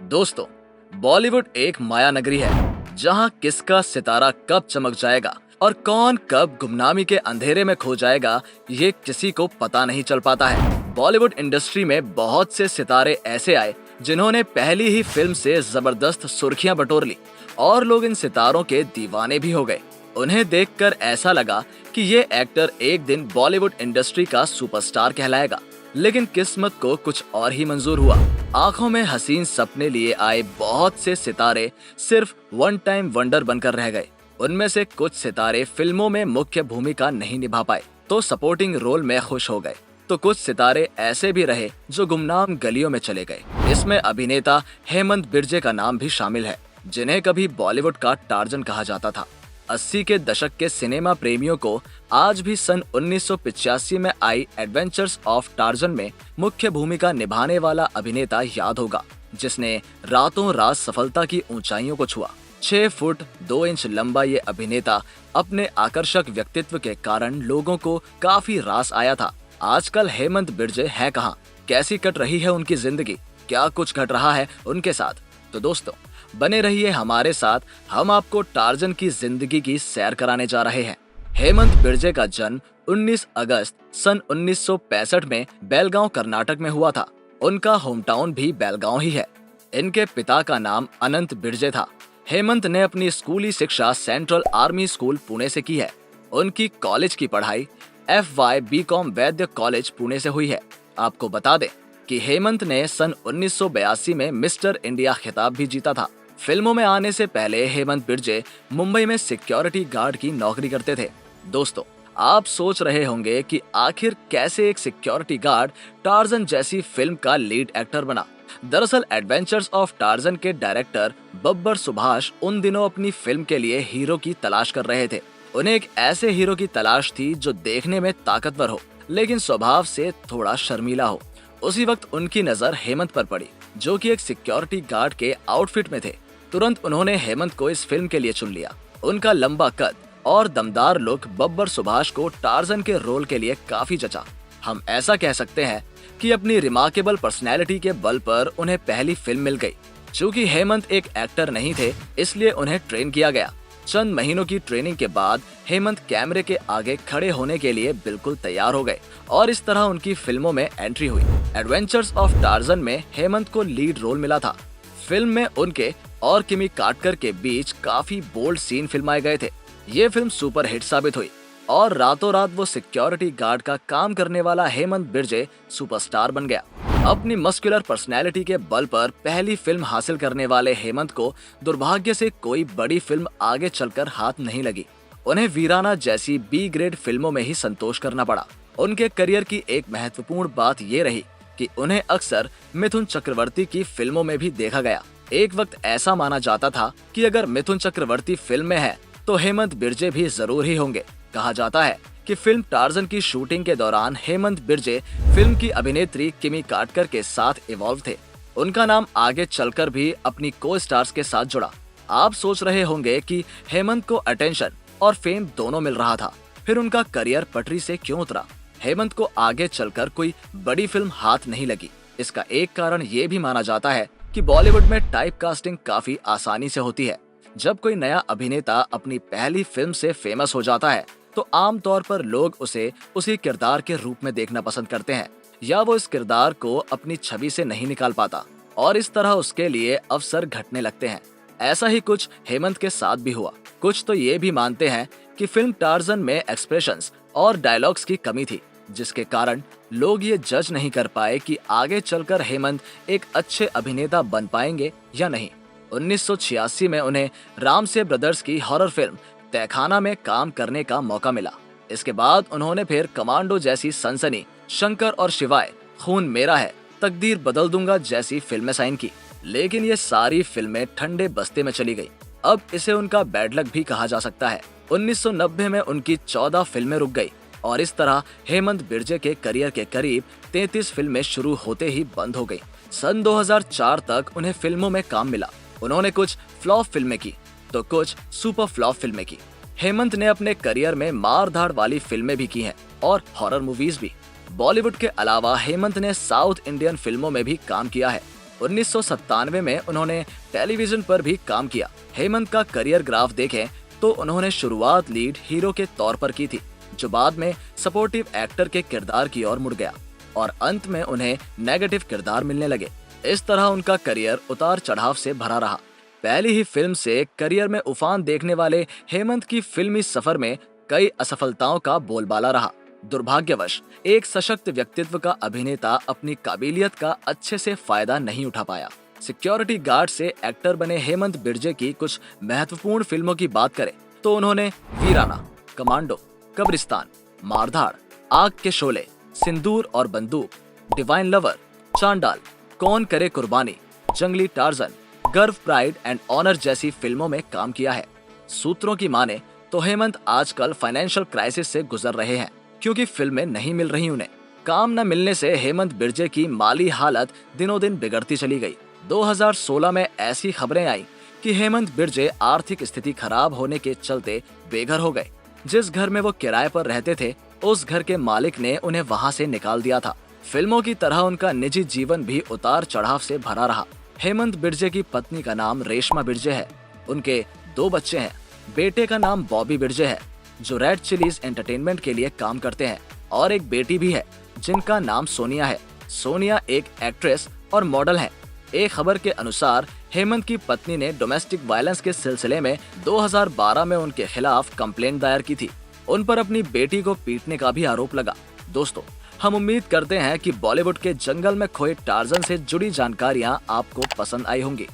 दोस्तों, बॉलीवुड एक माया नगरी है जहां किसका सितारा कब चमक जाएगा और कौन कब गुमनामी के अंधेरे में खो जाएगा, ये किसी को पता नहीं चल पाता है। बॉलीवुड इंडस्ट्री में बहुत से सितारे ऐसे आए जिन्होंने पहली ही फिल्म से जबरदस्त सुर्खियां बटोर ली और लोग इन सितारों के दीवाने भी हो गए। उन्हें देखकर ऐसा लगा कि ये एक्टर एक दिन बॉलीवुड इंडस्ट्री का सुपरस्टार कहलाएगा, लेकिन किस्मत को कुछ और ही मंजूर हुआ। आंखों में हसीन सपने लिए आए बहुत से सितारे सिर्फ वन टाइम वंडर बनकर रह गए। उनमें से कुछ सितारे फिल्मों में मुख्य भूमिका नहीं निभा पाए तो सपोर्टिंग रोल में खुश हो गए, तो कुछ सितारे ऐसे भी रहे जो गुमनाम गलियों में चले गए। इसमें अभिनेता हेमंत बिर्जे का नाम भी शामिल है, जिन्हें कभी बॉलीवुड का टार्जन कहा जाता था। 80 के दशक के सिनेमा प्रेमियों को आज भी सन 1985 में आई एडवेंचर्स ऑफ टार्जन में मुख्य भूमिका निभाने वाला अभिनेता याद होगा, जिसने रातों रात सफलता की ऊंचाइयों को छुआ। 6 फुट 2 इंच लंबा ये अभिनेता अपने आकर्षक व्यक्तित्व के कारण लोगों को काफी रास आया था। आजकल हेमंत बिर्जे हैं कहाँ, कैसी कट रही है उनकी जिंदगी, क्या कुछ घट रहा है उनके साथ? तो दोस्तों, बने रहिए हमारे साथ, हम आपको टार्जन की जिंदगी की सैर कराने जा रहे हैं। हेमंत बिर्जे का जन्म 19 अगस्त सन 1965 में बेलगांव कर्नाटक में हुआ था। उनका होम टाउन भी बेलगांव ही है। इनके पिता का नाम अनंत बिर्जे था। हेमंत ने अपनी स्कूली शिक्षा सेंट्रल आर्मी स्कूल पुणे से की है। उनकी कॉलेज की पढ़ाई FY BCom वैद्य कॉलेज पुणे से हुई है। आपको बता दें कि हेमंत ने सन 1982 में मिस्टर इंडिया खिताब भी जीता था। फिल्मों में आने से पहले हेमंत बिर्जे मुंबई में सिक्योरिटी गार्ड की नौकरी करते थे। दोस्तों, आप सोच रहे होंगे कि आखिर कैसे एक सिक्योरिटी गार्ड टार्जन जैसी फिल्म का लीड एक्टर बना। दरअसल एडवेंचर्स ऑफ टार्जन के डायरेक्टर बब्बर सुभाष उन दिनों अपनी फिल्म के लिए हीरो की तलाश कर रहे थे। उन्हें एक ऐसे हीरो की तलाश थी जो देखने में ताकतवर हो लेकिन स्वभाव से थोड़ा शर्मीला हो। उसी वक्त उनकी नजर हेमंत पर पड़ी, जो कि एक सिक्योरिटी गार्ड के आउटफिट में थे। तुरंत उन्होंने हेमंत को इस फिल्म के लिए चुन लिया। उनका लंबा कद और दमदार लुक बब्बर सुभाष को टार्जन के रोल के लिए काफी जचा। हम ऐसा कह सकते हैं कि अपनी रिमार्केबल पर्सनैलिटी के बल पर उन्हें पहली फिल्म मिल गई। चूँकि हेमंत एक एक्टर नहीं थे, इसलिए उन्हें ट्रेन किया गया। चंद महीनों की ट्रेनिंग के बाद हेमंत कैमरे के आगे खड़े होने के लिए बिल्कुल तैयार हो गए और इस तरह उनकी फिल्मों में एंट्री हुई। एडवेंचर्स ऑफ टार्जन में हेमंत को लीड रोल मिला था। फिल्म में उनके और किमी कार्टर के बीच काफी बोल्ड सीन फिल्माए गए थे। ये फिल्म सुपर हिट साबित हुई और रातों रात वो सिक्योरिटी गार्ड का काम करने वाला हेमंत बिर्जे सुपरस्टार बन गया। अपनी मस्कुलर पर्सनैलिटी के बल पर पहली फिल्म हासिल करने वाले हेमंत को दुर्भाग्य से कोई बड़ी फिल्म आगे चलकर हाथ नहीं लगी। उन्हें वीराना जैसी B ग्रेड फिल्मों में ही संतोष करना पड़ा। उनके करियर की एक महत्वपूर्ण बात ये रही कि उन्हें अक्सर मिथुन चक्रवर्ती की फिल्मों में भी देखा गया। एक वक्त ऐसा माना जाता था कि अगर मिथुन चक्रवर्ती फिल्म में है तो हेमंत बिर्जे भी जरूर ही होंगे। कहा जाता है कि फिल्म टार्जन की शूटिंग के दौरान हेमंत बिर्जे फिल्म की अभिनेत्री किमी कार्टर के साथ इवॉल्व थे। उनका नाम आगे चलकर भी अपनी को स्टार्स के साथ जुड़ा। आप सोच रहे होंगे कि हेमंत को अटेंशन और फेम दोनों मिल रहा था, फिर उनका करियर पटरी से क्यों उतरा? हेमंत को आगे चलकर कोई बड़ी फिल्म हाथ नहीं लगी। इसका एक कारण ये भी माना जाता है कि बॉलीवुड में टाइप कास्टिंग काफी आसानी से होती है। जब कोई नया अभिनेता अपनी पहली फिल्म से फेमस हो जाता है तो आमतौर पर लोग उसे उसी किरदार के रूप में देखना पसंद करते हैं, या वो इस किरदार को अपनी छवि से नहीं निकाल पाता और इस तरह उसके लिए अवसर घटने लगते हैं। ऐसा ही कुछ हेमंत के साथ भी हुआ। कुछ तो ये भी मानते हैं कि फिल्म टार्जन में एक्सप्रेशंस और डायलॉग्स की कमी थी, जिसके कारण लोग ये जज नहीं कर पाए कि आगे चलकर हेमंत एक अच्छे अभिनेता बन पाएंगे या नहीं। 1986 में उन्हें रामसे ब्रदर्स की हॉरर फिल्म तहखाना में काम करने का मौका मिला। इसके बाद उन्होंने फिर कमांडो जैसी सनसनी, शंकर और शिवाय, खून मेरा है, तकदीर बदल दूंगा जैसी फिल्में साइन की, लेकिन ये सारी फिल्में ठंडे बस्ते में चली गई। अब इसे उनका बैड लक भी कहा जा सकता है। 1990 में उनकी 14 फिल्में रुक गई और इस तरह हेमंत बिर्जे के करियर के करीब 33 फिल्में शुरू होते ही बंद हो गई। सन 2004 तक उन्हें फिल्मों में काम मिला। उन्होंने कुछ फ्लॉप फिल्में की तो कुछ सुपर फ्लॉप फिल्में की। हेमंत ने अपने करियर में मार धाड़ वाली फिल्में भी की हैं और हॉरर मूवीज भी। बॉलीवुड के अलावा हेमंत ने साउथ इंडियन फिल्मों में भी काम किया है। 1997 में उन्होंने टेलीविजन पर भी काम किया। हेमंत का करियर ग्राफ देखें तो उन्होंने शुरुआत लीड हीरो के तौर पर की थी, जो बाद में सपोर्टिव एक्टर के किरदार की ओर मुड़ गया और अंत में उन्हें नेगेटिव किरदार मिलने लगे। इस तरह उनका करियर उतार चढ़ाव से भरा रहा। पहली ही फिल्म से करियर में उफान देखने वाले हेमंत की फिल्मी सफर में कई असफलताओं का बोलबाला रहा। दुर्भाग्यवश एक सशक्त व्यक्तित्व का अभिनेता अपनी काबिलियत का अच्छे से फायदा नहीं उठा पाया। सिक्योरिटी गार्ड से एक्टर बने हेमंत बिर्जे की कुछ महत्वपूर्ण फिल्मों की बात करें तो उन्होंने वीराना, कमांडो, कब्रिस्तान, मारधाड़, आग के शोले, सिंदूर और बंदूक, डिवाइन लवर, चांडाल, कौन करे कुर्बानी, जंगली टार्जन, गर्व, प्राइड एंड ऑनर जैसी फिल्मों में काम किया है। सूत्रों की माने तो हेमंत आजकल फाइनेंशियल क्राइसिस से गुजर रहे हैं क्योंकि फिल्में नहीं मिल रही उन्हें। काम न मिलने से हेमंत बिर्जे की माली हालत दिनों दिन बिगड़ती चली गई। 2016 में ऐसी खबरें आई कि हेमंत बिर्जे आर्थिक स्थिति खराब होने के चलते बेघर हो गए। जिस घर में वो किराए पर रहते थे उस घर के मालिक ने उन्हें वहां से निकाल दिया था। फिल्मों की तरह उनका निजी जीवन भी उतार चढ़ाव से भरा रहा। हेमंत बिर्जे की पत्नी का नाम रेशमा बिर्जे है। उनके 2 बच्चे हैं। बेटे का नाम बॉबी बिर्जे है जो रेड चिलीज एंटरटेनमेंट के लिए काम करते हैं और एक बेटी भी है जिनका नाम सोनिया है। सोनिया एक एक्ट्रेस और मॉडल है। एक खबर के अनुसार हेमंत की पत्नी ने डोमेस्टिक वायलेंस के सिलसिले में 2012 में उनके खिलाफ कंप्लेंट दायर की थी। उन पर अपनी बेटी को पीटने का भी आरोप लगा। दोस्तों, हम उम्मीद करते हैं कि बॉलीवुड के जंगल में खोए टार्जन से जुड़ी जानकारियां आपको पसंद आई होंगी।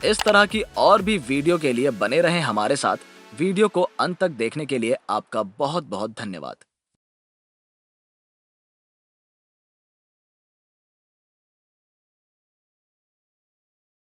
इस तरह की और भी वीडियो के लिए बने रहें हमारे साथ। वीडियो को अंत तक देखने के लिए आपका बहुत बहुत धन्यवाद।